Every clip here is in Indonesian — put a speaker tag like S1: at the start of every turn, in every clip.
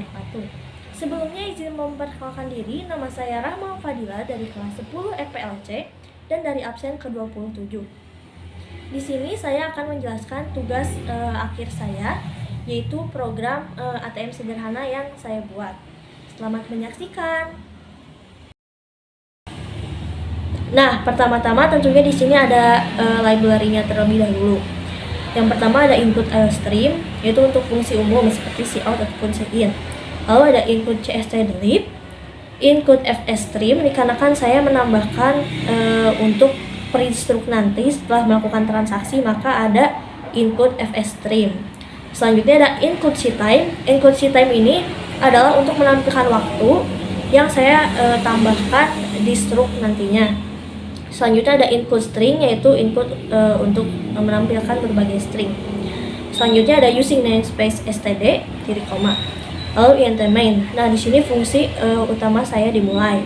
S1: wabarakatuh. Sebelumnya izin memperkenalkan diri, nama saya Rahma Fadila dari kelas 10 FPLC dan dari absen ke-27. Di sini saya akan menjelaskan tugas akhir saya, yaitu program ATM sederhana yang saya buat. Selamat menyaksikan. Nah, pertama-tama tentunya di sini ada library-nya terlebih dahulu. Yang pertama ada include stream, yaitu untuk fungsi umum seperti cout ataupun in. Lalu ada include cst delete, include fs stream dikarenakan saya menambahkan untuk per-instruk nanti setelah melakukan transaksi, maka ada include fs stream. Selanjutnya ada include ctime. Include ctime ini adalah untuk menampilkan waktu yang saya tambahkan di struk nantinya. Selanjutnya ada include string, yaitu include untuk menampilkan berbagai string. Selanjutnya ada using namespace std titik koma. Lalu int main. Nah, di sini fungsi utama saya dimulai.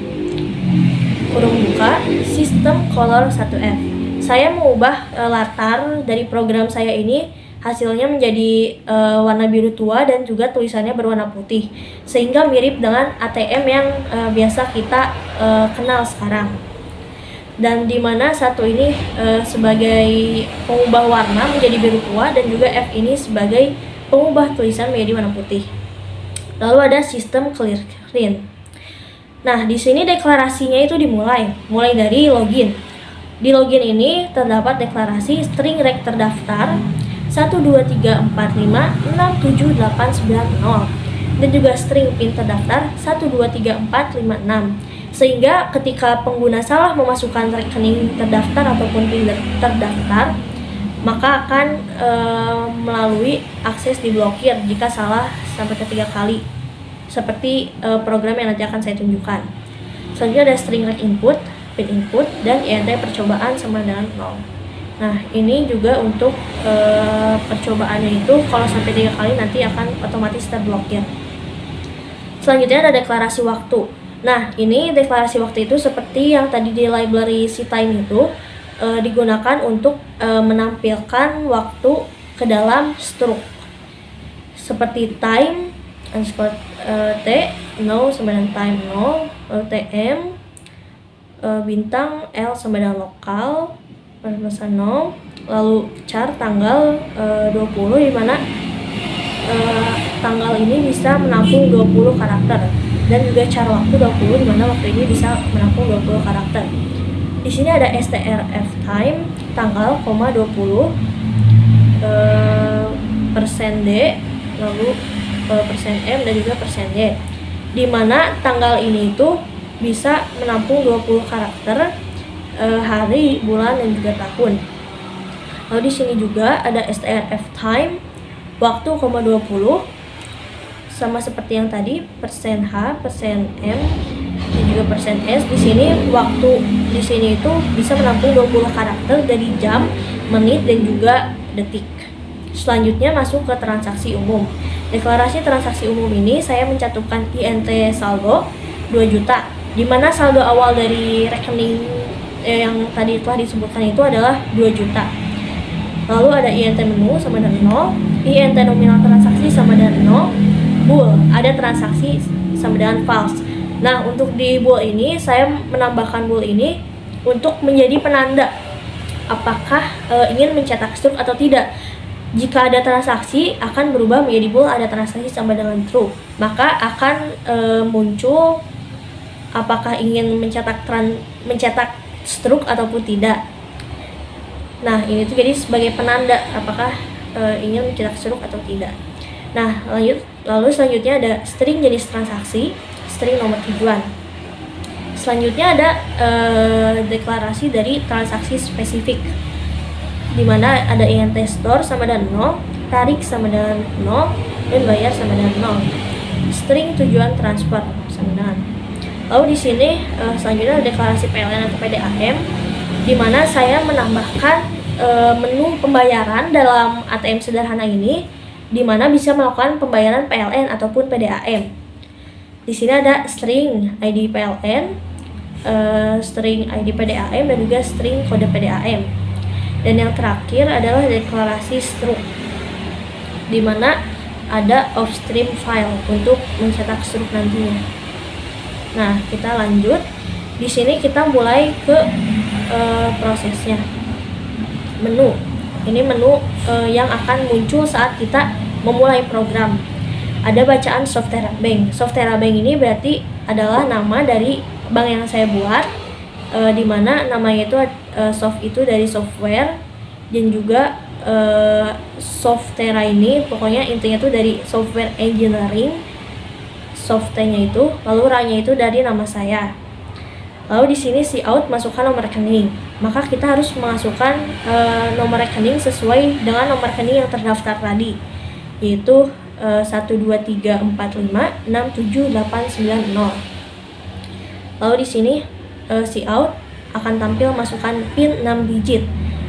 S1: Kurung buka system color 1f. Saya mengubah latar dari program saya ini, hasilnya menjadi warna biru tua dan juga tulisannya berwarna putih, sehingga mirip dengan ATM yang biasa kita kenal sekarang. Dan di mana satu ini sebagai pengubah warna menjadi biru tua dan juga F ini sebagai pengubah tulisan menjadi warna putih. Lalu ada sistem clear screen. Nah, di sini deklarasinya itu mulai dari login. Di login ini terdapat deklarasi string rek terdaftar 12345678890 dan juga string pin terdaftar 123456. Sehingga ketika pengguna salah memasukkan rekening terdaftar ataupun pin terdaftar, maka akan melalui akses diblokir jika salah sampai ketiga kali, seperti program yang nanti akan saya tunjukkan. Selanjutnya ada string rek input, pin input, dan int percobaan sama dengan 0. Nah, ini juga untuk percobaannya itu kalau sampai 3 kali nanti akan otomatis terblokir. Selanjutnya ada deklarasi waktu. Nah, ini deklarasi waktu itu seperti yang tadi di library ctime itu digunakan untuk menampilkan waktu ke dalam struk. Seperti time underscore t 0 sama dengan time 0, lalu tm bintang l sama dengan lokal masa 0, lalu char tanggal 20, di mana tanggal ini bisa menampung 20 karakter, dan juga char waktu 20, di mana waktu ini bisa menampung 20 karakter. Di sini ada strf time tanggal, 20 persen d, lalu persen m dan juga persen y, di mana tanggal ini itu bisa menampung 20 karakter, hari, bulan, dan juga tahun. Lalu di sini juga ada strf time waktu, 20 sama seperti yang tadi, persen h, persen m, dan juga persen s. Di sini waktu di sini itu bisa menampung 20 karakter dari jam, menit, dan juga detik. Selanjutnya masuk ke transaksi umum. Deklarasi transaksi umum ini saya mencantumkan int saldo 2 juta, di mana saldo awal dari rekening yang tadi telah disebutkan itu adalah 2 juta. Lalu ada int menu sama dengan 0, int nominal transaksi sama dengan 0, bool ada transaksi sama dengan false. Nah, untuk di bool ini saya menambahkan bool ini untuk menjadi penanda apakah ingin mencetak struk atau tidak. Jika ada transaksi akan berubah menjadi bool ada transaksi sama dengan true, maka akan muncul apakah ingin mencetak struk ataupun tidak. Nah, ini tuh jadi sebagai penanda apakah ingin mencetak struk atau tidak. Nah, lalu selanjutnya ada string jenis transaksi, string nomor tujuan. Selanjutnya ada deklarasi dari transaksi spesifik, di mana ada int store sama dengan 0, tarik sama dengan 0, dan bayar sama dengan 0. String tujuan transfer sama dengan. Lalu di sini selanjutnya ada deklarasi PLN atau PDAM, di mana saya menambahkan menu pembayaran dalam ATM sederhana ini, di mana bisa melakukan pembayaran PLN ataupun PDAM. Di sini ada string ID PLN, string ID PDAM, dan juga string kode PDAM. Dan yang terakhir adalah deklarasi struk, di mana ada upstream file untuk mencetak struk nantinya. Nah, kita lanjut. Di sini kita mulai ke prosesnya. Menu. Ini menu yang akan muncul saat kita memulai program. Ada bacaan Softera Bank. Softera Bank ini berarti adalah nama dari bank yang saya buat, di mana namanya itu soft itu dari software, dan juga Softera ini pokoknya intinya itu dari software engineering, softnya itu, lalu ra-nya itu dari nama saya. Lalu di sini si out masukkan nomor rekening. Maka kita harus memasukkan nomor rekening sesuai dengan nomor rekening yang terdaftar tadi, yaitu 12345678990. Lalu di sini si out akan tampil masukkan PIN 6 digit.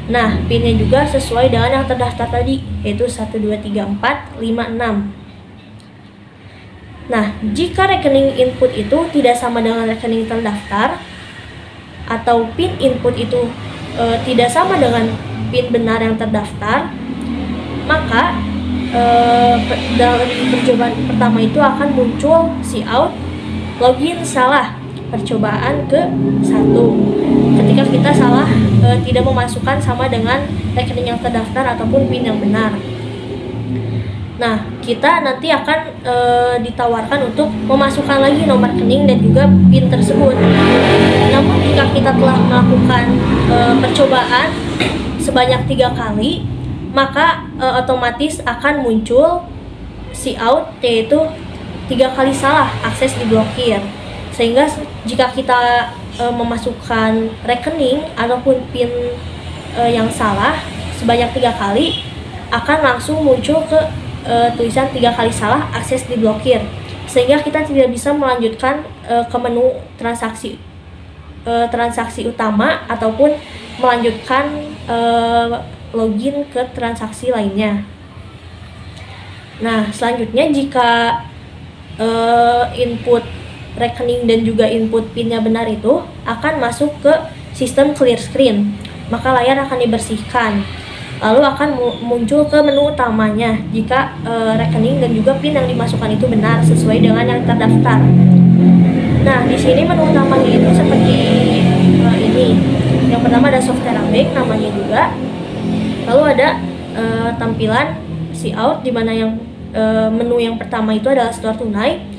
S1: Nah, PIN-nya juga sesuai dengan yang terdaftar tadi, yaitu 1234556. Nah, jika rekening input itu tidak sama dengan rekening terdaftar, atau PIN input itu tidak sama dengan PIN benar yang terdaftar, maka dari percobaan pertama itu akan muncul si out login salah percobaan ke-1 ketika kita salah tidak memasukkan sama dengan rekening yang terdaftar ataupun PIN yang benar. Nah, kita nanti akan ditawarkan untuk memasukkan lagi nomor rekening dan juga PIN tersebut. Namun jika kita telah melakukan percobaan sebanyak 3 kali, maka otomatis akan muncul si out, yaitu 3 kali salah akses diblokir. Sehingga jika kita memasukkan rekening ataupun PIN yang salah sebanyak 3 kali, akan langsung muncul ke tulisan 3 kali salah akses diblokir, sehingga kita tidak bisa melanjutkan ke menu transaksi utama ataupun melanjutkan login ke transaksi lainnya. Nah, selanjutnya jika input rekening dan juga input PIN-nya benar itu akan masuk ke sistem clear screen, maka layar akan dibersihkan. Lalu akan muncul ke menu utamanya jika rekening dan juga PIN yang dimasukkan itu benar sesuai dengan yang terdaftar. Nah, di sini menu utamanya itu seperti ini. Yang pertama ada Softera Bank namanya juga. Lalu ada tampilan si out, di mana yang menu yang pertama itu adalah store tunai.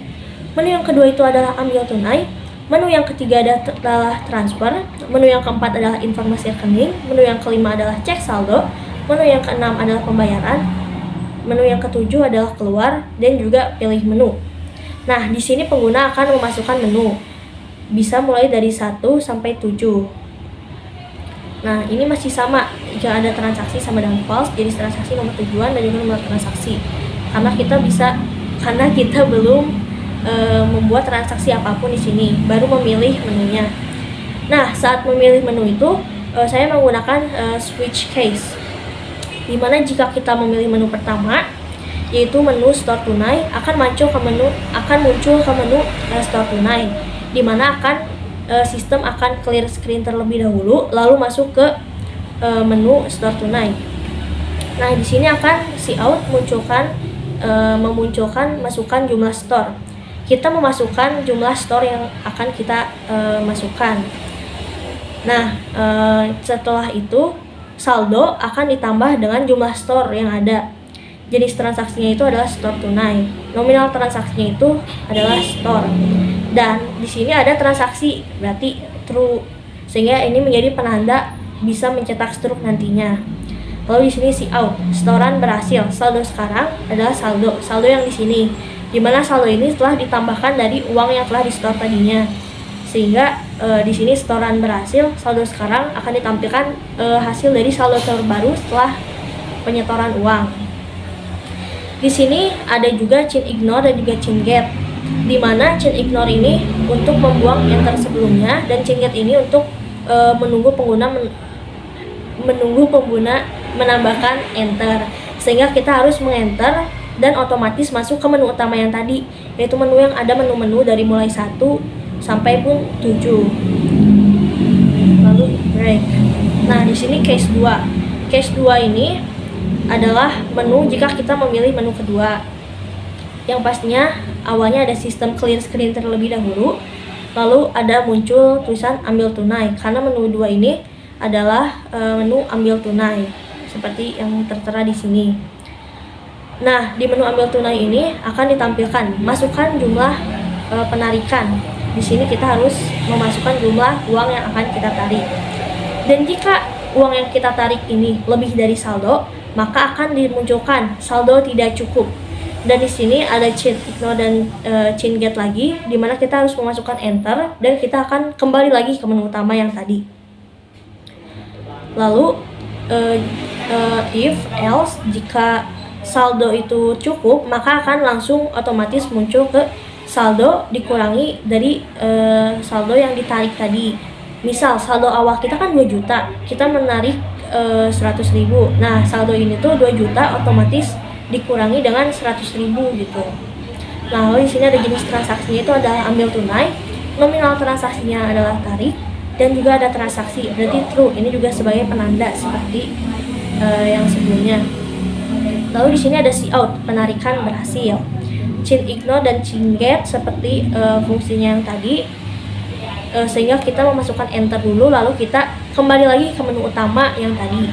S1: Menu yang kedua itu adalah ambil tunai. Menu yang ketiga adalah transfer. Menu yang keempat adalah informasi rekening. Menu yang kelima adalah cek saldo. Menu yang keenam adalah pembayaran. Menu yang ketujuh adalah keluar dan juga pilih menu. Nah, di sini pengguna akan memasukkan menu. Bisa mulai dari 1 sampai 7. Nah, ini masih sama. Jika ada transaksi sama dengan false, jadi transaksi nomor tujuan dan juga nomor transaksi. Karena kita belum membuat transaksi apapun di sini, baru memilih menunya. Nah, saat memilih menu itu saya menggunakan switch case, dimana jika kita memilih menu pertama, yaitu menu store tunai, akan muncul ke menu store tunai, dimana sistem akan clear screen terlebih dahulu, lalu masuk ke menu store tunai. Nah, di sini akan si out memunculkan masukkan jumlah store. Kita memasukkan jumlah store yang akan kita masukkan. Nah, setelah itu saldo akan ditambah dengan jumlah store yang ada. Jenis transaksinya itu adalah store tunai. Nominal transaksinya itu adalah store. Dan di sini ada transaksi, berarti true. Sehingga ini menjadi penanda bisa mencetak struk nantinya. Lalu di sini si out, setoran berhasil. Saldo sekarang adalah saldo yang di sini, di mana saldo ini telah ditambahkan dari uang yang telah di-store tadinya. Sehingga di sini setoran berhasil, saldo sekarang akan ditampilkan hasil dari saldo terbaru setelah penyetoran uang. Di sini ada juga chain ignore dan juga chain get, di mana chain ignore ini untuk membuang enter sebelumnya, dan chain get ini untuk menunggu pengguna menambahkan enter, sehingga kita harus mengenter dan otomatis masuk ke menu utama yang tadi, yaitu menu yang ada menu-menu dari mulai 1 sampai pun 7. Lalu break. Nah, di sini case 2. Case 2 ini adalah menu jika kita memilih menu kedua. yang pastinya awalnya ada sistem clear screen terlebih dahulu, lalu ada muncul tulisan ambil tunai, karena menu 2 ini adalah menu ambil tunai seperti yang tertera di sini. Nah, di menu ambil tunai ini akan ditampilkan masukkan jumlah penarikan. Di sini kita harus memasukkan jumlah uang yang akan kita tarik. Dan jika uang yang kita tarik ini lebih dari saldo, maka akan dimunculkan saldo tidak cukup. Dan di sini ada chain ignore dan chain gate lagi, di mana kita harus memasukkan enter dan kita akan kembali lagi ke menu utama yang tadi. Lalu if else, jika saldo itu cukup, maka akan langsung otomatis muncul ke saldo dikurangi dari saldo yang ditarik tadi. Misal saldo awal kita kan 2 juta, kita menarik 100.000. Nah, saldo ini tuh 2 juta otomatis dikurangi dengan 100.000 gitu. Nah, lalu di sini ada jenis transaksinya itu adalah ambil tunai, nominal transaksinya adalah tarik, dan juga ada transaksi, berarti true. Ini juga sebagai penanda seperti yang sebelumnya. Lalu di sini ada see out, penarikan berhasil. Chain ignore dan chain get seperti fungsinya yang tadi, sehingga kita memasukkan enter dulu, lalu kita kembali lagi ke menu utama yang tadi.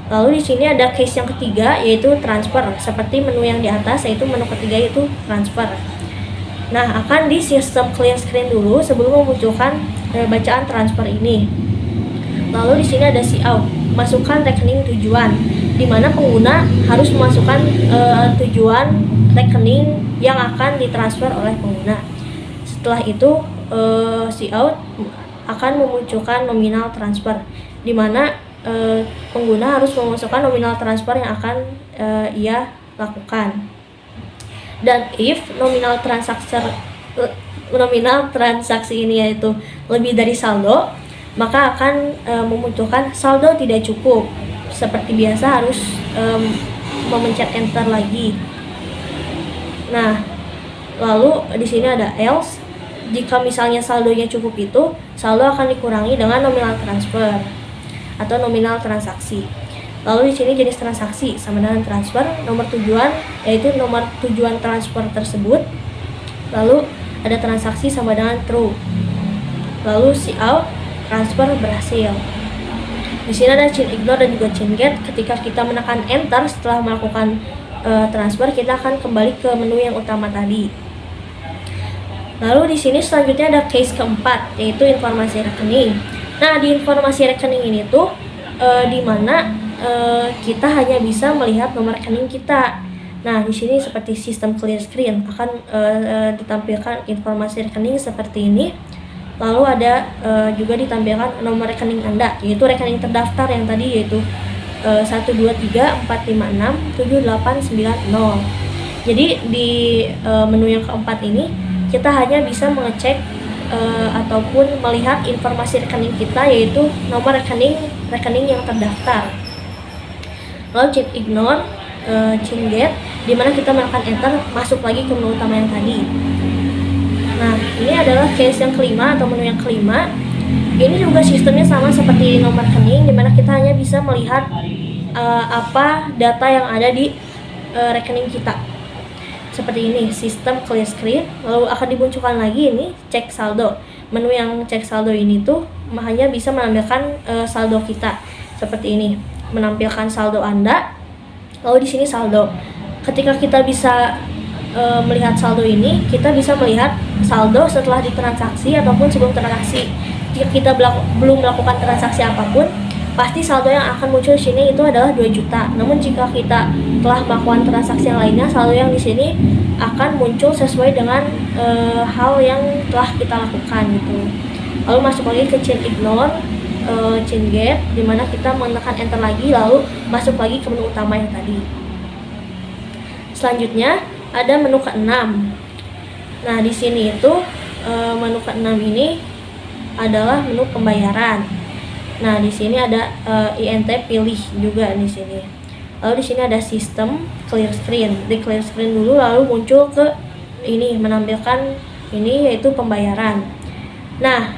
S1: Lalu di sini ada case yang ketiga, yaitu transfer, seperti menu yang di atas, yaitu menu ketiga itu transfer. Nah, akan di sistem clear screen dulu sebelum memunculkan bacaan transfer ini. Lalu di sini ada see out, masukkan rekening tujuan, di mana pengguna harus memasukkan tujuan rekening yang akan ditransfer oleh pengguna. Setelah itu see out akan memunculkan nominal transfer, di mana pengguna harus memasukkan nominal transfer yang akan ia lakukan. Dan if nominal transaksi ini yaitu lebih dari saldo, maka akan memunculkan saldo tidak cukup. Seperti biasa harus memencet enter lagi. Nah, lalu di sini ada else. Jika misalnya saldonya cukup, itu saldo akan dikurangi dengan nominal transfer atau nominal transaksi. Lalu di sini jenis transaksi sama dengan transfer, nomor tujuan yaitu nomor tujuan transfer tersebut. Lalu ada transaksi sama dengan true. Lalu see out, transfer berhasil. Di sini ada chain ignore dan juga chain get. Ketika kita menekan enter setelah melakukan transfer, kita akan kembali ke menu yang utama tadi. Lalu di sini selanjutnya ada case keempat, yaitu informasi rekening. Nah, di informasi rekening ini tuh di mana kita hanya bisa melihat nomor rekening kita. Nah, di sini seperti sistem clear screen akan ditampilkan informasi rekening seperti ini. Lalu ada juga ditampilkan nomor rekening Anda, yaitu rekening terdaftar yang tadi, yaitu 12345678990. Jadi di menu yang keempat ini kita hanya bisa mengecek ataupun melihat informasi rekening kita, yaitu nomor rekening yang terdaftar. Lalu chain ignore, chain get, dimana kita menekan enter masuk lagi ke menu utama yang tadi. Nah, ini adalah case yang kelima atau menu yang kelima. Ini juga sistemnya sama seperti nomor rekening, dimana kita hanya bisa melihat apa data yang ada di rekening kita. Seperti ini, sistem clear screen. Lalu akan dimunculkan lagi ini cek saldo. Menu yang cek saldo ini tuh hanya bisa menampilkan saldo kita seperti ini, menampilkan saldo Anda. Lalu di sini saldo. Ketika kita bisa melihat saldo ini, kita bisa melihat saldo setelah ditransaksi ataupun sebelum transaksi. Jika kita belum melakukan transaksi apapun, pasti saldo yang akan muncul di sini itu adalah 2 juta. Namun jika kita telah melakukan transaksi yang lainnya, saldo yang di sini akan muncul sesuai dengan hal yang telah kita lakukan gitu. Lalu masuk lagi ke chain ignore, chain get, dimana kita menekan enter lagi, lalu masuk lagi ke menu utama yang tadi. Selanjutnya ada menu ke-6. Nah, di sini itu menu ke-6 ini adalah menu pembayaran. Nah, di sini ada INT pilih juga di sini. Lalu di sini ada sistem clear screen. Di clear screen dulu, lalu muncul ke ini, menampilkan ini yaitu pembayaran. Nah,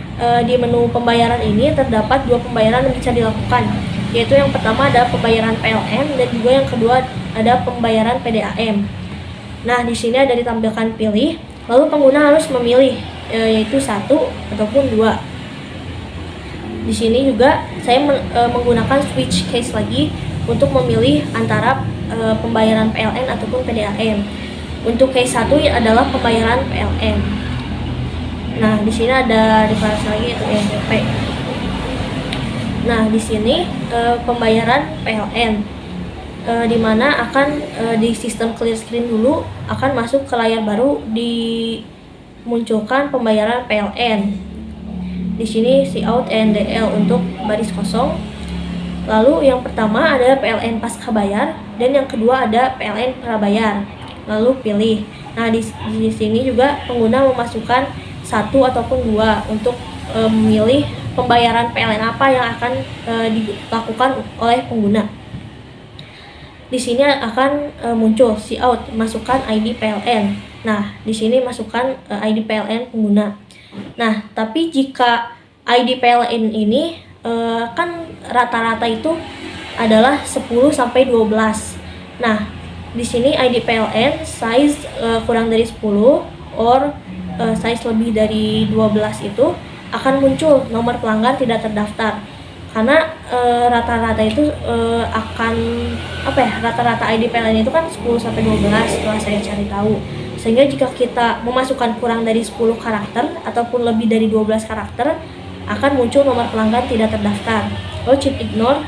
S1: di menu pembayaran ini terdapat 2 pembayaran yang bisa dilakukan, yaitu yang pertama ada pembayaran PLN dan juga yang kedua ada pembayaran PDAM. Nah, di sini ada ditampilkan pilih, lalu pengguna harus memilih yaitu 1 ataupun 2. Di sini juga saya menggunakan switch case lagi untuk memilih antara pembayaran PLN ataupun PDAM. Untuk case 1 adalah pembayaran PLN. Nah, di sini ada deklarasi lagi yaitu EMPP. Nah, di sini pembayaran PLN, di mana akan di sistem clear screen dulu akan masuk ke layar baru dimunculkan pembayaran PLN. Di sini Cout ENDL untuk baris kosong. Lalu yang pertama ada PLN pasca bayar dan yang kedua ada PLN prabayar. Lalu pilih. Nah, di sini juga pengguna memasukkan 1 ataupun 2 untuk memilih pembayaran PLN apa yang akan dilakukan oleh pengguna. Di sini akan muncul Cout, masukkan ID PLN. Nah, di sini masukkan ID PLN pengguna. Nah, tapi jika ID PLN ini kan rata-rata itu adalah 10 sampai 12. Nah, di sini ID PLN size kurang dari 10 or size lebih dari 12 itu akan muncul nomor pelanggan tidak terdaftar. Karena rata-rata itu akan rata-rata ID PLN itu kan 10 sampai 12 setelah saya cari tahu. Sehingga jika kita memasukkan kurang dari 10 karakter ataupun lebih dari 12 karakter akan muncul nomor pelanggan tidak terdaftar. Lalu check ignore,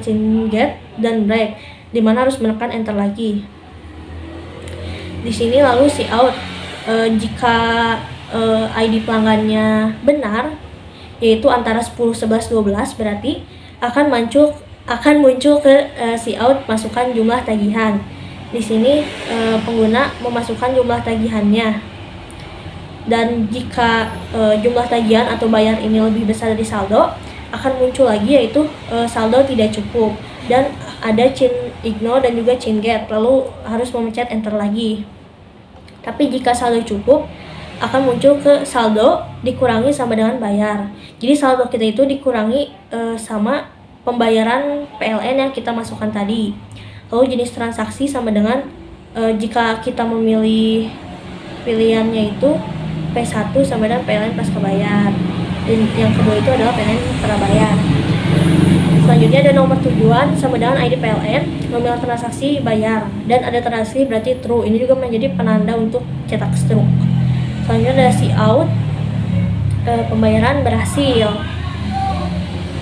S1: change get dan break, di mana harus menekan enter lagi. Di sini lalu Cout, jika ID pelanggannya benar yaitu antara 10, 11, 12 berarti akan muncul ke Cout masukkan jumlah tagihan. Di sini pengguna memasukkan jumlah tagihannya. Dan jika jumlah tagihan atau bayar ini lebih besar dari saldo, akan muncul lagi yaitu saldo tidak cukup dan ada chain ignore dan juga chain get, lalu harus memencet enter lagi. Tapi jika saldo cukup, akan muncul ke saldo dikurangi sama dengan bayar. Jadi saldo kita itu dikurangi sama pembayaran PLN yang kita masukkan tadi. Lalu jenis transaksi sama dengan jika kita memilih pilihannya itu P1 sama dengan PLN pasca bayar. Dan yang kedua itu adalah PLN prabayar. Selanjutnya ada nomor tujuan sama dengan ID PLN, nominal transaksi bayar, dan ada transaksi berarti true. Ini juga menjadi penanda untuk cetak struk. Selanjutnya ada Cout, pembayaran berhasil.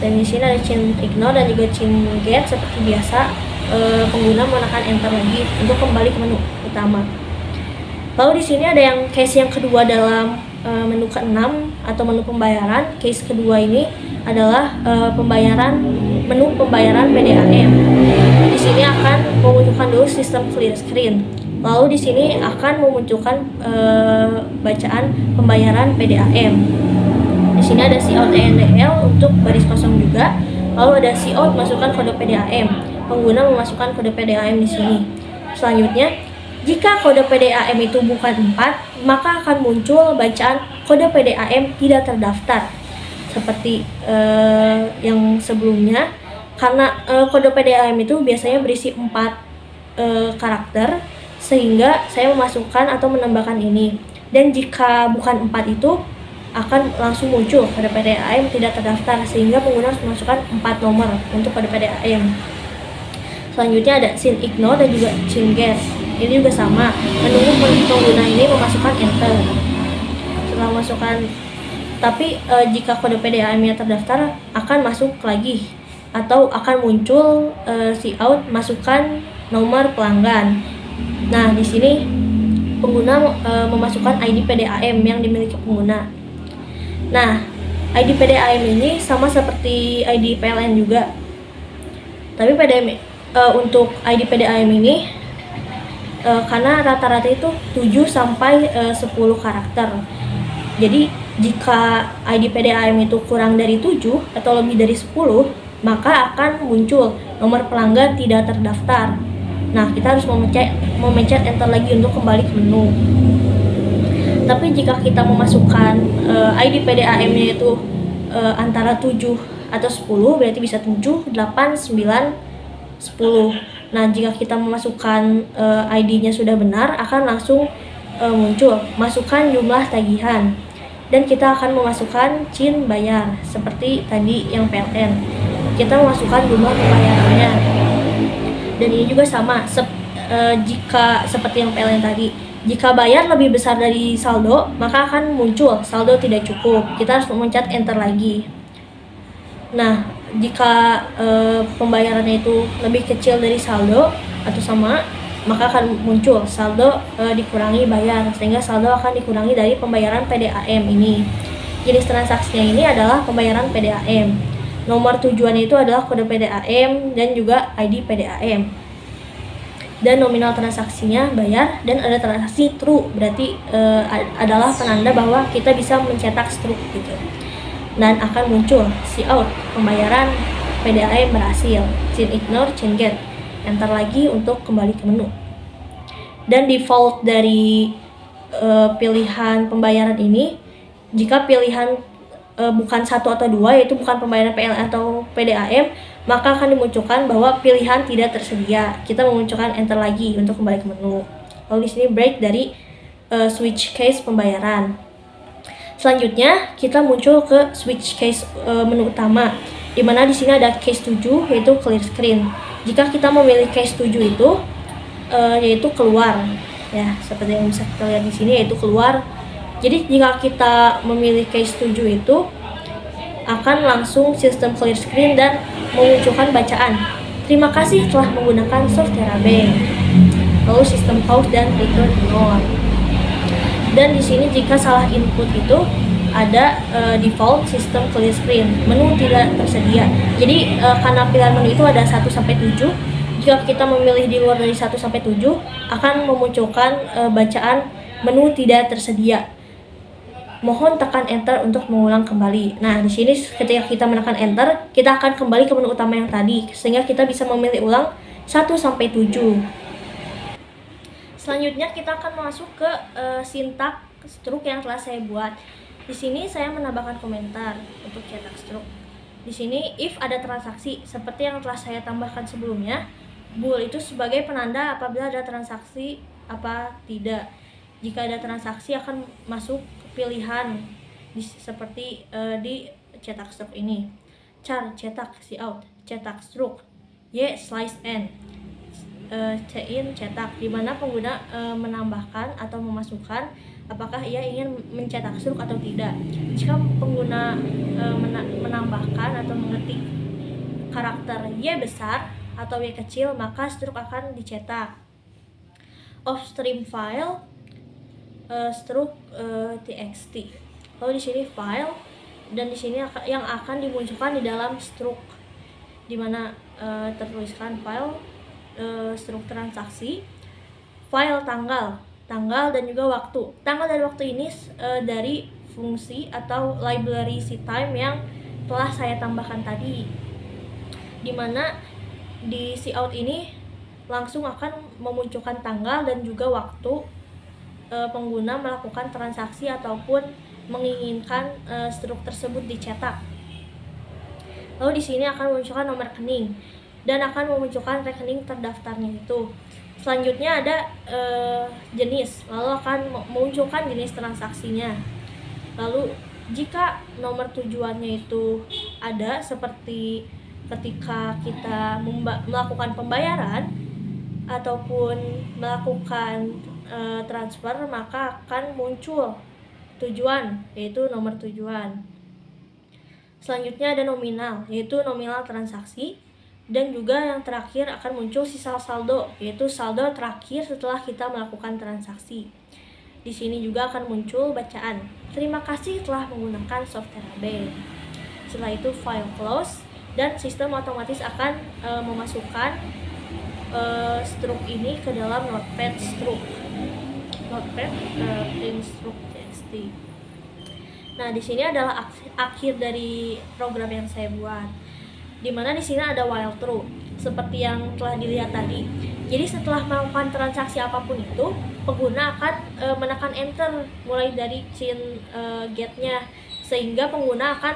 S1: Dan di sini ada chain ignore dan juga chain get seperti biasa. Pengguna menekan enter lagi untuk kembali ke menu utama. Lalu di sini ada yang case yang kedua dalam menu ke-6 atau menu pembayaran. Case kedua ini adalah menu pembayaran PDAM. Di sini akan memunculkan dulu sistem clear screen. Lalu di sini akan memunculkan bacaan pembayaran PDAM. Di sini ada Cout ENDL untuk baris kosong juga. Lalu ada Cout masukkan kode PDAM. Pengguna memasukkan kode PDAM di sini. Selanjutnya, jika kode PDAM itu bukan 4, maka akan muncul bacaan kode PDAM tidak terdaftar. Seperti yang sebelumnya, karena kode PDAM itu biasanya berisi 4 karakter, sehingga saya memasukkan atau menambahkan ini. Dan jika bukan 4 itu, akan langsung muncul kode PDAM tidak terdaftar, sehingga pengguna harus memasukkan 4 nomor untuk kode PDAM. Selanjutnya ada chain ignore dan juga chain get. Ini juga sama, menunggu pengguna ini memasukkan enter. Setelah memasukkan, tapi jika kode PDAM-nya terdaftar akan masuk lagi atau akan muncul Cout masukkan nomor pelanggan. Nah, di sini pengguna memasukkan ID PDAM yang dimiliki pengguna. Nah, ID PDAM ini sama seperti ID PLN juga. Tapi untuk ID PDAM ini karena rata-rata itu 7 sampai 10 karakter. Jadi jika ID PDAM itu kurang dari 7 atau lebih dari 10, maka akan muncul nomor pelanggan tidak terdaftar. Nah, kita harus memencet enter lagi untuk kembali ke menu. Tapi jika kita memasukkan ID PDAM-nya itu antara 7 atau 10, berarti bisa 7, 8, 9, 10. Nah, jika kita memasukkan ID-nya sudah benar, akan langsung muncul masukkan jumlah tagihan, dan kita akan memasukkan CIN bayar seperti tadi yang PLN. Kita memasukkan jumlah pembayarannya, dan ini juga sama jika seperti yang PLN tadi. Jika bayar lebih besar dari saldo, maka akan muncul saldo tidak cukup. Kita harus memencet enter lagi. Nah, jika pembayarannya itu lebih kecil dari saldo atau sama, maka akan muncul saldo dikurangi bayar, sehingga saldo akan dikurangi dari pembayaran PDAM ini. Jenis transaksinya ini adalah pembayaran PDAM. Nomor tujuannya itu adalah kode PDAM dan juga ID PDAM. Dan nominal transaksinya bayar, dan ada transaksi true, berarti adalah penanda bahwa kita bisa mencetak struk gitu. Dan akan muncul cout, pembayaran PDAM berhasil, CIN ignore, CIN get, enter lagi untuk kembali ke menu. Dan default dari pilihan pembayaran ini, jika pilihan bukan 1 atau 2, yaitu bukan pembayaran PLN atau PDAM, maka akan dimunculkan bahwa pilihan tidak tersedia. Kita memunculkan enter lagi untuk kembali ke menu. Lalu di sini break dari switch case pembayaran. Selanjutnya kita muncul ke switch case menu utama, di mana di sini ada case 7 yaitu clear screen. Jika kita memilih case 7 itu yaitu keluar, ya seperti yang bisa kita lihat di sini, yaitu keluar. Jadi jika kita memilih case 7 itu akan langsung sistem clear screen dan memunculkan bacaan, terima kasih telah menggunakan software bank. Lalu sistem pause dan return ignore. Dan di sini jika salah input itu ada default system clear screen, menu tidak tersedia. Jadi karena pilihan menu itu ada 1 sampai 7, jika kita memilih di luar dari 1 sampai 7 akan memunculkan bacaan menu tidak tersedia. Mohon tekan enter untuk mengulang kembali. Nah, di sini ketika kita menekan enter, kita akan kembali ke menu utama yang tadi, sehingga kita bisa memilih ulang 1 sampai 7. Selanjutnya kita akan masuk ke sintak struk yang telah saya buat. Di sini saya menambahkan komentar untuk cetak struk. Di sini if ada transaksi seperti yang telah saya tambahkan sebelumnya, bool itu sebagai penanda apabila ada transaksi apa tidak. Jika ada transaksi akan masuk pilihan seperti di cetak struk ini. Char cetak cout, cetak struk, Y slice n, C-in cetak, di mana pengguna menambahkan atau memasukkan apakah ia ingin mencetak struk atau tidak. Jika pengguna menambahkan atau mengetik karakter Y besar atau Y kecil, maka struk akan dicetak. Off stream file struk txt. Lalu di sini file, dan di sini yang akan dimunculkan di dalam struk, di mana tertuliskan file struk transaksi, file tanggal dan juga waktu. Tanggal dan waktu ini dari fungsi atau library ctime yang telah saya tambahkan tadi, di mana di cout ini langsung akan memunculkan tanggal dan juga waktu pengguna melakukan transaksi ataupun menginginkan struk tersebut dicetak. Lalu di sini akan memunculkan nomor rekening dan akan memunculkan rekening terdaftarnya itu. Selanjutnya ada jenis, lalu akan memunculkan jenis transaksinya. Lalu jika nomor tujuannya itu ada, seperti ketika kita melakukan pembayaran ataupun melakukan transfer, maka akan muncul tujuan, yaitu nomor tujuan. Selanjutnya ada nominal, yaitu nominal transaksi, dan juga yang terakhir akan muncul sisa saldo, yaitu saldo terakhir setelah kita melakukan transaksi. Di sini juga akan muncul bacaan, terima kasih telah menggunakan software bank. Setelah itu file close, dan sistem otomatis akan memasukkan struk ini ke dalam notepad struk, notepad print struk txt. Nah, di sini adalah akhir dari program yang saya buat, dimana di sini ada while true seperti yang telah dilihat tadi. Jadi setelah melakukan transaksi apapun itu, pengguna akan menekan enter mulai dari CIN get-nya, sehingga pengguna akan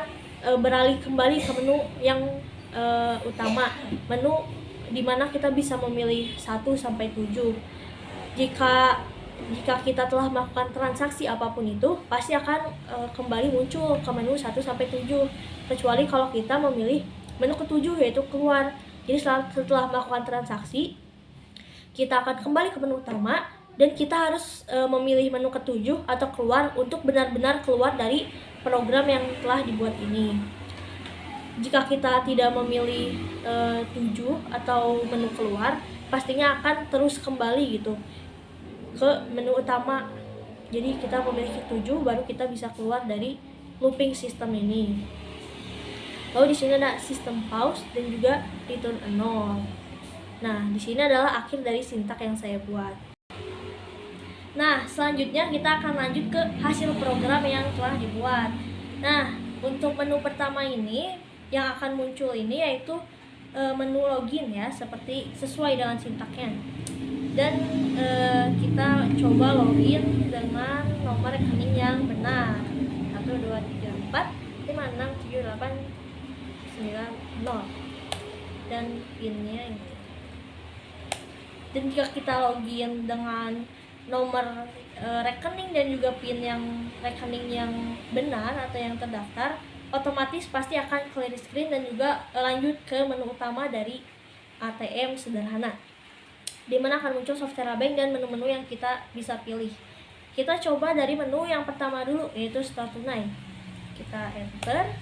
S1: beralih kembali ke menu yang utama, menu dimana kita bisa memilih 1 sampai 7. Jika kita telah melakukan transaksi apapun itu, pasti akan kembali muncul ke menu 1 sampai 7, kecuali kalau kita memilih menu ke-7 yaitu keluar. Jadi setelah melakukan transaksi, kita akan kembali ke menu utama dan kita harus memilih menu ke-7 atau keluar untuk benar-benar keluar dari program yang telah dibuat ini. Jika kita tidak memilih 7 atau menu keluar, pastinya akan terus kembali gitu ke menu utama. Jadi kita memilih 7 baru kita bisa keluar dari looping sistem ini. Lalu di sini ada sistem pause dan juga return a 0. Nah, di sini adalah akhir dari sintak yang saya buat. Nah, selanjutnya kita akan lanjut ke hasil program yang telah dibuat. Nah, untuk menu pertama ini yang akan muncul ini yaitu menu login ya, seperti sesuai dengan sintaknya. Dan kita coba login dengan nomor rekening yang benar. 1 2 3 4 5 6 7 8 9 0 dan pinnya ini. Dan jika kita login dengan nomor rekening dan juga pin yang rekening yang benar atau yang terdaftar, otomatis pasti akan clear screen dan juga lanjut ke menu utama dari ATM sederhana, dimana akan muncul software bank dan menu-menu yang kita bisa pilih. Kita coba dari menu yang pertama dulu, yaitu store tunai. Kita enter.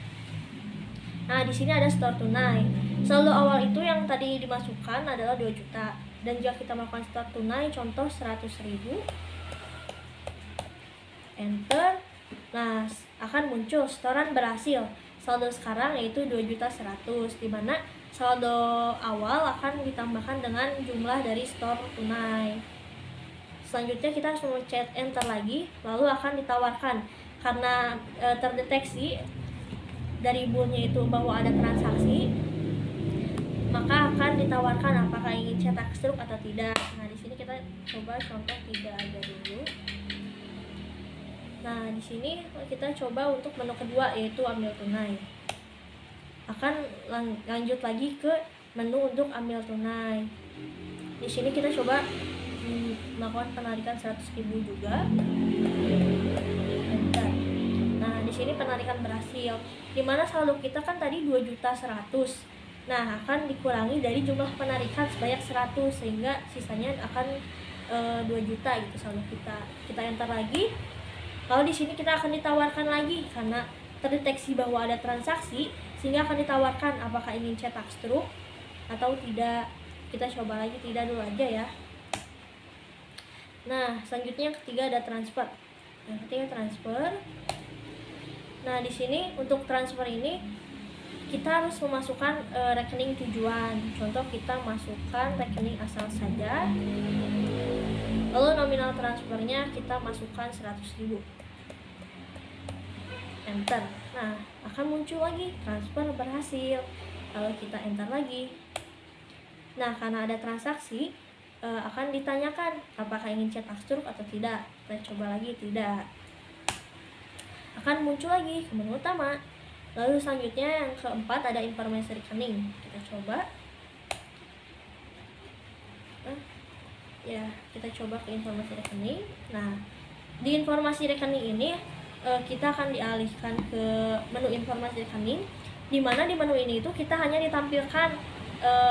S1: Nah, di sini ada store tunai. Saldo awal itu yang tadi dimasukkan adalah 2 juta. Dan jika kita melakukan store tunai, contoh 100.000, enter. Nah, akan muncul setoran berhasil. Saldo sekarang yaitu 2.100.000, di mana saldo awal akan ditambahkan dengan jumlah dari store tunai. Selanjutnya kita harus mencet enter lagi, lalu akan ditawarkan karena terdeteksi dari boolnya itu bahwa ada transaksi, maka akan ditawarkan apakah ingin cetak struk atau tidak. Nah, di sini kita coba contoh tidak aja dulu. Nah, di sini kita coba untuk menu kedua yaitu ambil tunai. Akan lanjut lagi ke menu untuk ambil tunai. Di sini kita coba melakukan penarikan 100.000 juga. Enter. Nah, di sini penarikan berhasil. Dimana saldo kita kan tadi 2.100.000. Nah, akan dikurangi dari jumlah penarikan sebanyak 100 sehingga sisanya akan 2 juta gitu saldo kita. Kita enter lagi. Lalu di sini kita akan ditawarkan lagi karena terdeteksi bahwa ada transaksi sehingga akan ditawarkan apakah ingin cetak struk atau tidak. Kita coba lagi tidak dulu aja ya. Nah, selanjutnya yang ketiga ada transfer. Yang ketiga transfer. Nah, di sini untuk transfer ini kita harus memasukkan rekening tujuan. Contoh kita masukkan rekening asal saja. Lalu nominal transfernya kita masukkan 100.000. Enter. Nah, akan muncul lagi transfer berhasil. Lalu kita enter lagi. Nah, karena ada transaksi, akan ditanyakan apakah ingin cetak struk atau tidak. Kita coba lagi tidak. Akan muncul lagi ke menu utama. Lalu selanjutnya yang keempat ada informasi rekening. Kita coba. Ya, kita coba ke informasi rekening. Nah, di informasi rekening ini kita akan dialihkan ke menu informasi rekening, di mana di menu ini itu kita hanya ditampilkan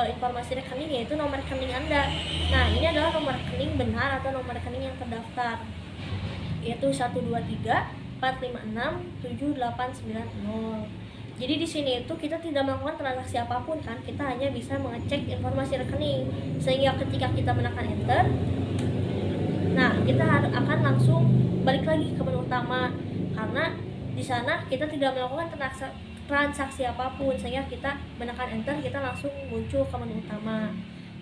S1: informasi rekening yaitu nomor rekening Anda. Nah, ini adalah nomor rekening benar atau nomor rekening yang terdaftar, yaitu 12345678990. Jadi di sini itu kita tidak melakukan transaksi apapun kan, kita hanya bisa mengecek informasi rekening. Sehingga ketika kita menekan enter, nah kita akan langsung balik lagi ke menu utama karena di sana kita tidak melakukan transaksi apapun, sehingga kita menekan enter kita langsung muncul ke menu utama.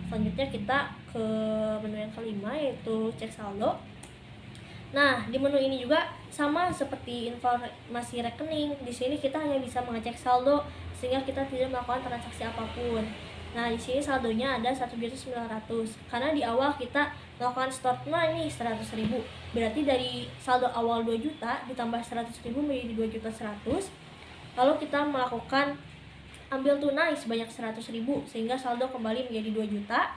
S1: Selanjutnya kita ke menu yang kelima yaitu cek saldo. Nah, di menu ini juga sama seperti informasi rekening. Di sini kita hanya bisa mengecek saldo sehingga kita tidak melakukan transaksi apapun. Nah, di sini saldonya ada 1.900 karena di awal kita melakukan store tunai nih 100.000. Berarti dari saldo awal 2 juta ditambah 100.000 menjadi 2.100.000. Lalu kita melakukan ambil tunai sebanyak 100.000 sehingga saldo kembali menjadi 2 juta.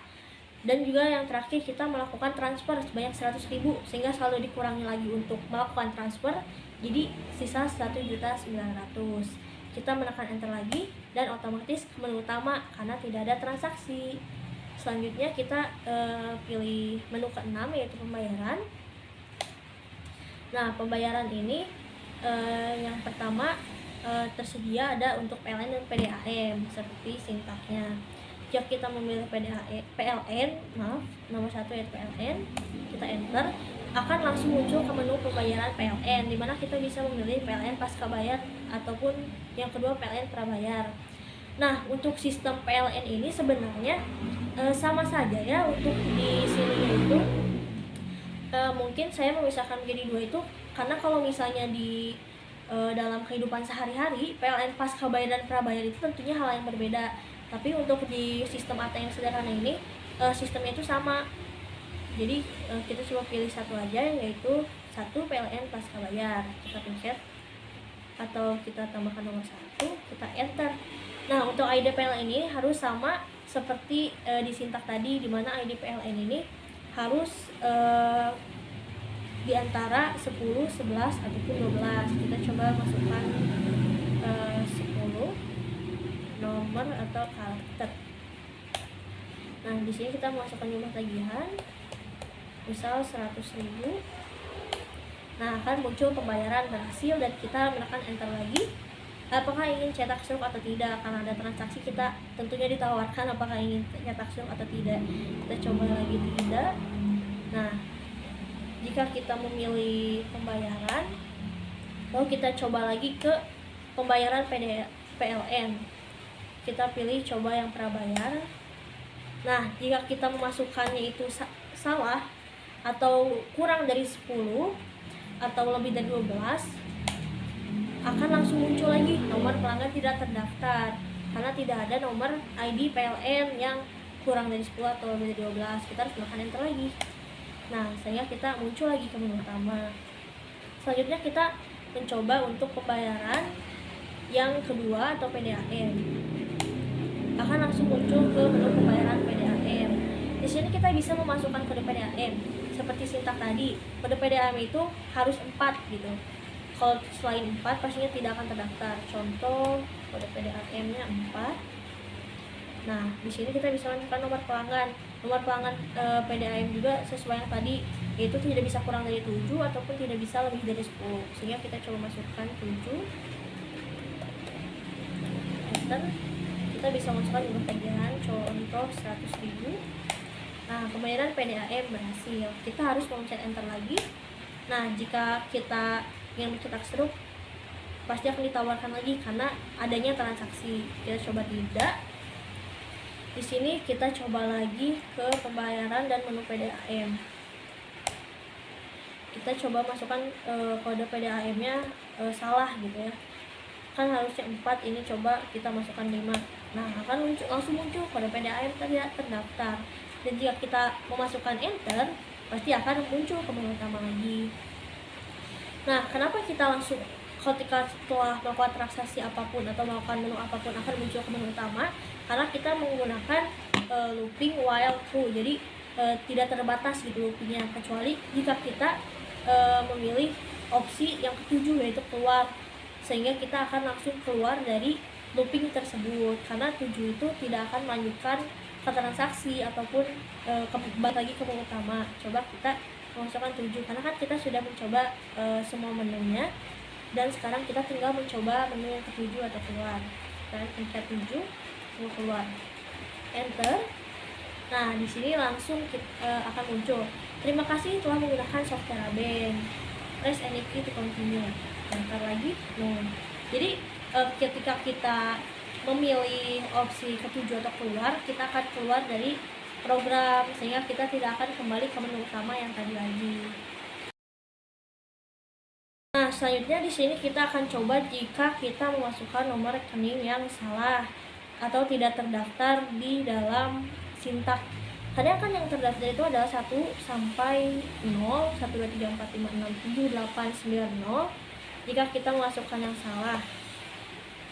S1: Dan juga yang terakhir, kita melakukan transfer sebanyak 100.000 sehingga saldo dikurangi lagi untuk melakukan transfer, jadi sisa 1.900.000. Kita menekan enter lagi dan otomatis ke menu utama karena tidak ada transaksi. Selanjutnya kita pilih menu ke-6 yaitu pembayaran. Nah, pembayaran ini yang pertama tersedia ada untuk PLN dan PDAM seperti sintaknya. Jika kita memilih PLN, nomor 1 yaitu PLN, kita enter, akan langsung muncul ke menu pembayaran PLN, dimana kita bisa memilih PLN pasca bayar ataupun yang kedua PLN prabayar. Nah, untuk sistem PLN ini sebenarnya sama saja ya. Untuk di sini itu mungkin saya memisahkan menjadi dua itu karena kalau misalnya di dalam kehidupan sehari-hari PLN pasca bayar dan prabayar itu tentunya hal yang berbeda. Tapi untuk di sistem ATM sederhana ini sistemnya itu sama. Jadi kita coba pilih satu aja, yaitu 1 PLN pasca bayar. Kita pencet atau kita tambahkan nomor 1, kita enter. Nah, untuk ID PLN ini harus sama seperti di sintak tadi, dimana ID PLN ini harus di antara 10, 11 ataupun 12. Kita coba masukkan 10 nomor atau karakter. Nah, di sini kita masukkan jumlah tagihan, misal 100.000. Nah, akan muncul pembayaran berhasil dan kita menekan enter lagi. Apakah ingin cetak slip atau tidak? Karena ada transaksi, kita tentunya ditawarkan apakah ingin cetak slip atau tidak. Kita coba lagi tidak. Nah, jika kita memilih pembayaran, lalu kita coba lagi ke pembayaran PLN. Kita pilih coba yang prabayar. Nah, jika kita memasukkannya itu salah atau kurang dari 10 atau lebih dari 12, akan langsung muncul lagi nomor pelanggan tidak terdaftar karena tidak ada nomor ID PLN yang kurang dari 10 atau lebih dari 12. Kita harus menekan enter lagi. Nah, sehingga kita muncul lagi ke menu utama. Selanjutnya kita mencoba untuk pembayaran yang kedua atau PDAM. Akan langsung muncul ke menu pembayaran PDAM. Di sini kita bisa memasukkan kode PDAM seperti sintak tadi. Kode PDAM itu harus 4 gitu. Kalau selain 4 pastinya tidak akan terdaftar. Contoh kode PDAM-nya 4. Nah, di sini kita bisa masukkan nomor pelanggan. Nomor pelanggan PDAM juga sesuai yang tadi, yaitu tidak bisa kurang dari 7 ataupun tidak bisa lebih dari 10. Sehingga kita coba masukkan 7. Enter. Kita bisa masukkan jumlah tagihan, contoh 100.000. Nah, pembayaran PDAM berhasil. Kita harus memencet enter lagi. Nah, jika kita ingin mencetak struk, pasti akan ditawarkan lagi karena adanya transaksi. Kita coba tidak. Di sini kita coba lagi ke pembayaran dan menu PDAM. Kita coba masukkan kode PDAM-nya salah gitu ya. Kan harusnya 4, ini coba kita masukkan 5. Nah, akan langsung muncul kode PDAM tidak terdaftar. Dan jika kita memasukkan enter, pasti akan muncul ke menu utama lagi. Nah, kenapa kita langsung ketika setelah melakukan transaksi apapun atau melakukan menu apapun akan muncul ke menu utama? Karena kita menggunakan looping while true, jadi tidak terbatas gitu loopingnya, kecuali jika kita memilih opsi yang ketujuh yaitu keluar, sehingga kita akan langsung keluar dari looping tersebut karena 7 itu tidak akan melanjutkan ke transaksi ataupun kembali lagi ke menu utama. Coba kita memasukkan 7 karena kan kita sudah mencoba semua menunya dan sekarang kita tinggal mencoba menu yang ketujuh atau keluar. Dan pencet 7 mau keluar, enter. Nah, di sini langsung akan muncul terima kasih telah menggunakan software Aben, press any key to continue. Enter lagi. Nah, jadi ketika kita memilih opsi ketujuh atau keluar, kita akan keluar dari program sehingga kita tidak akan kembali ke menu utama yang tadi lagi. Nah, selanjutnya di sini kita akan coba jika kita memasukkan nomor rekening yang salah atau tidak terdaftar di dalam sintak. Karena kan yang terdaftar itu adalah 1 sampai 0, 1 2 3 4 5 6 7 8 9 0. Jika kita memasukkan yang salah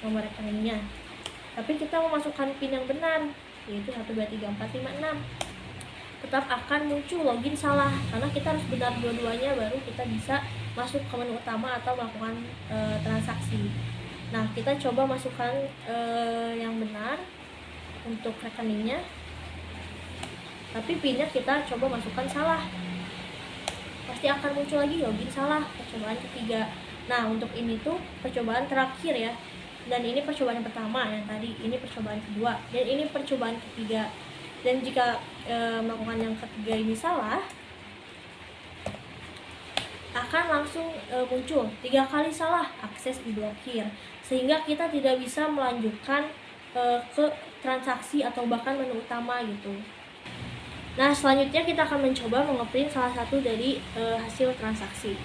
S1: nomor rekeningnya. tapi kita memasukkan PIN yang benar, yaitu 123456, tetap akan muncul login salah, karena kita harus benar dua-duanya baru kita bisa masuk ke menu utama atau melakukan transaksi. Nah, kita coba masukkan yang benar untuk rekeningnya, tapi PIN-nya kita coba masukkan salah, pasti akan muncul lagi login salah, percobaan ketiga. Nah, untuk ini tuh percobaan terakhir ya, dan ini percobaan yang pertama yang tadi, ini percobaan kedua, dan ini percobaan ketiga. Dan jika melakukan yang ketiga ini salah, akan langsung muncul 3 kali salah, akses diblokir, sehingga kita tidak bisa melanjutkan ke transaksi atau bahkan menu utama gitu. Nah, selanjutnya kita akan mencoba mengeprint salah satu dari hasil transaksi.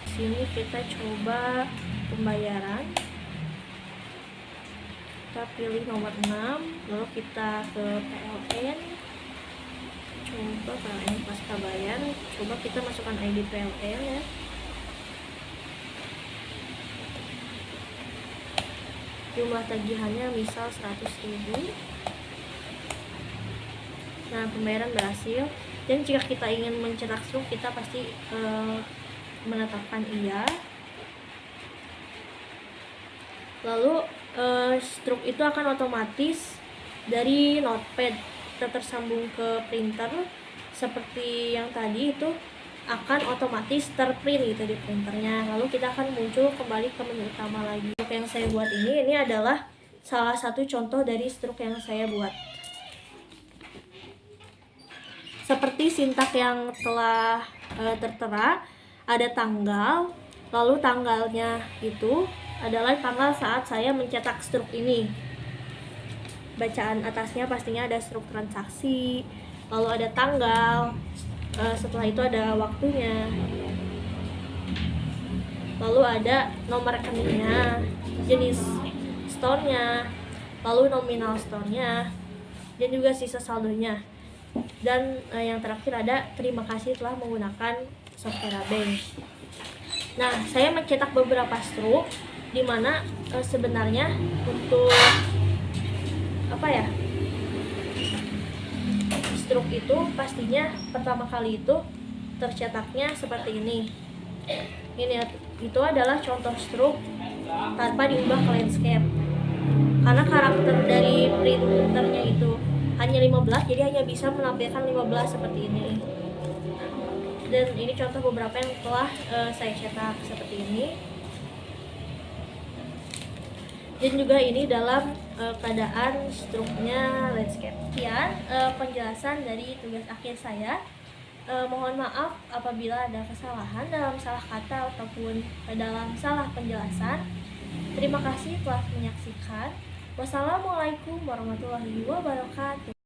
S1: Di sini kita coba pembayaran, kita pilih nomor 6, lalu kita ke PLN, coba PLN pasca bayar, coba kita masukkan ID PLN ya. Jumlah tagihannya misal 100.000. Nah, pembayaran berhasil. Dan jika kita ingin mencetak struk, kita pasti menetapkan iya. Lalu struk itu akan otomatis dari notepad tersambung ke printer, seperti yang tadi itu akan otomatis terprint gitu di printernya. Lalu kita akan muncul kembali ke menu utama lagi. Struk yang saya buat ini adalah salah satu contoh dari struk yang saya buat. Seperti sintak yang telah tertera, ada tanggal, lalu tanggalnya itu adalah tanggal saat saya mencetak struk ini. Bacaan atasnya pastinya ada struk transaksi, lalu ada tanggal, setelah itu ada waktunya, lalu ada nomor rekeningnya, jenis store-nya, lalu nominal store-nya, dan juga sisa saldonya. Dan yang terakhir ada terima kasih telah menggunakan software bank. Nah, saya mencetak beberapa struk di mana sebenarnya untuk struk itu pastinya pertama kali itu tercetaknya seperti ini. Ini itu adalah contoh struk tanpa diubah ke landscape, karena karakter dari printernya itu hanya 15, jadi hanya bisa menampilkan 15 seperti ini. Dan ini contoh beberapa yang telah saya cetak seperti ini. Dan juga ini dalam keadaan struknya landscape. Sekian penjelasan dari tugas akhir saya. Mohon maaf apabila ada kesalahan dalam salah kata ataupun dalam salah penjelasan. Terima kasih telah menyaksikan. Wassalamualaikum warahmatullahi wabarakatuh.